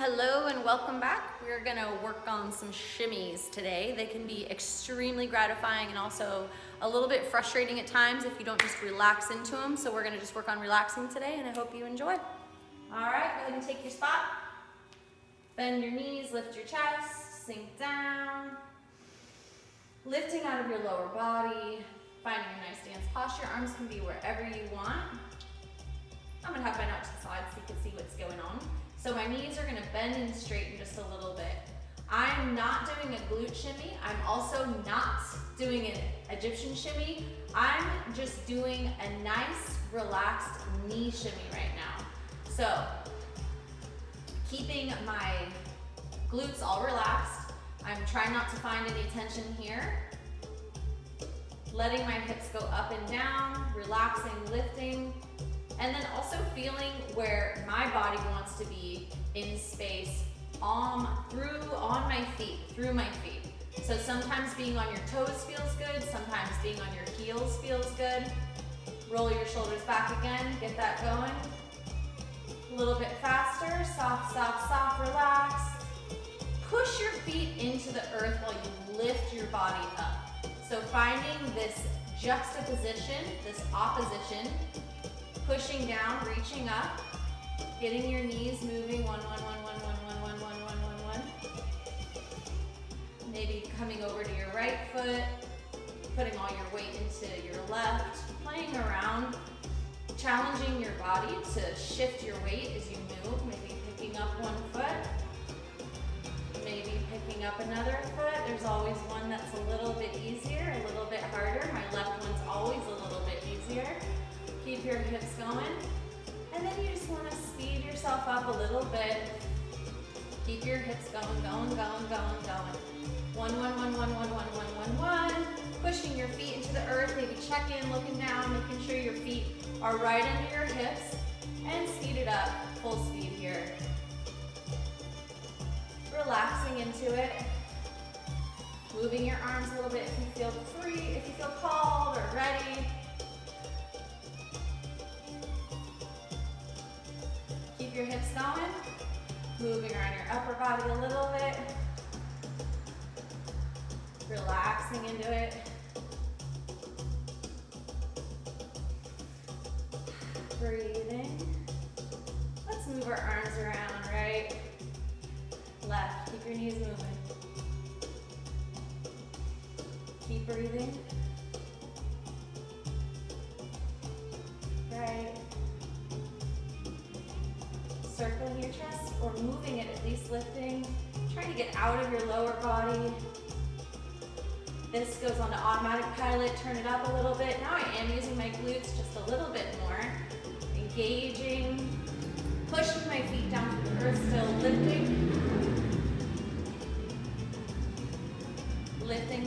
Hello and welcome back. We're gonna work on some shimmies today. They can be extremely gratifying and also a little bit frustrating at times if you don't just relax into them. So we're gonna just work on relaxing today and I hope you enjoy. All right, go ahead and take your spot. Bend your knees, lift your chest, sink down. Lifting out of your lower body, finding a nice dance posture. Arms can be wherever you want. I'm gonna have mine out to the side so you can see what's going on. So my knees are gonna bend and straighten just a little bit. I'm not doing a glute shimmy. I'm also not doing an Egyptian shimmy. I'm just doing a nice, relaxed knee shimmy right now. So, keeping my glutes all relaxed. I'm trying not to find any tension here. Letting my hips go up and down, relaxing, lifting. And then also feeling where my body wants to be in space on my feet, through my feet. So sometimes being on your toes feels good, sometimes being on your heels feels good. Roll your shoulders back again, get that going. A little bit faster, soft, soft, soft, relax. Push your feet into the earth while you lift your body up. So finding this juxtaposition, this opposition, pushing down, reaching up, getting your knees moving, one. Maybe coming over to your right foot, putting all your weight into your left, playing around, challenging your body to shift your weight as you move, maybe picking up one foot, maybe picking up another foot. There's always one that's a little bit easier, a little bit harder. My left one's always a little bit easier. Keep your hips going. And then you just want to speed yourself up a little bit. Keep your hips going. One. Pushing your feet into the earth. Maybe check in, looking down, making sure your feet are right under your hips. And speed it up, full speed here. Relaxing into it. Moving your arms a little bit if you feel free, if you feel called or ready. Keep your hips going. Moving around your upper body a little bit. Relaxing into it. Breathing. Let's move our arms around, right? Left. Keep your knees moving. Keep breathing. Right. Circling your chest or moving it, at least lifting. Trying to get out of your lower body. This goes on to automatic pilot, turn it up a little bit. Now I am using my glutes just a little bit more. Engaging, pushing my feet down to the earth, still lifting. Lifting.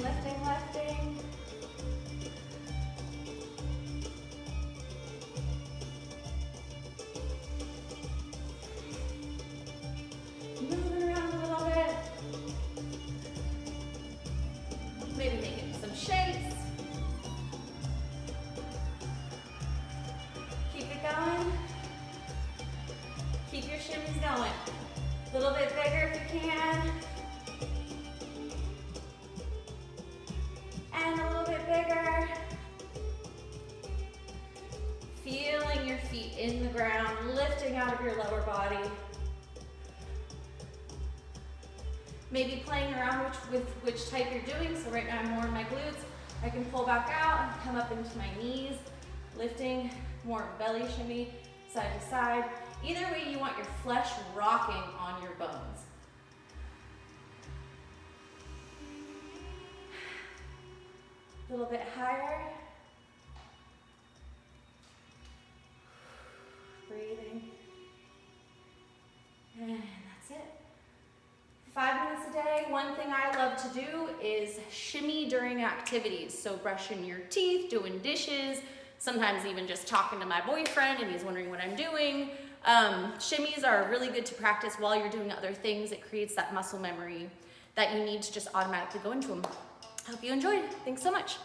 Moving around a little bit. Maybe making some shapes. Keep it going. Keep your shimmies going. A little bit bigger if you can. And a little bit bigger. Feeling your feet in the ground, lifting out of your lower body. Maybe playing around with which type you're doing. So right now I'm more in my glutes. I can pull back out and come up into my knees, lifting, more belly shimmy, side to side. Either way, you want your flesh rocking on your bones. A little bit higher. Breathing. And that's it. 5 minutes a day. One thing I love to do is shimmy during activities. So brushing your teeth, doing dishes, sometimes even just talking to my boyfriend and he's wondering what I'm doing. Shimmies are really good to practice while you're doing other things. It creates that muscle memory that you need to just automatically go into them. I hope you enjoyed. Thanks so much.